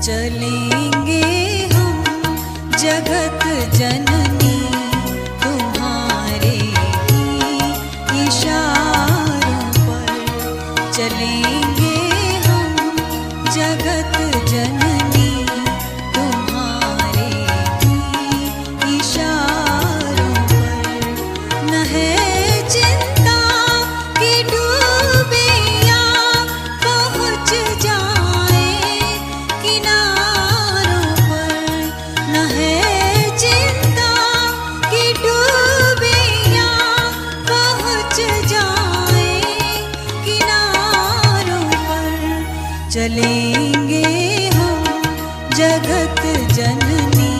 चलेंगे हम जगत जननी तुम्हारे ही इशारों पर। चलेंगे हम जगत जननी तुम्हारे ही इशारों पर। न है चिंता कि डूबे या पहुँच जाए किनारों पर। न है चिंता कि डूबे या पहुँच जाए किनारों पर। चलेंगे हम जगत जननी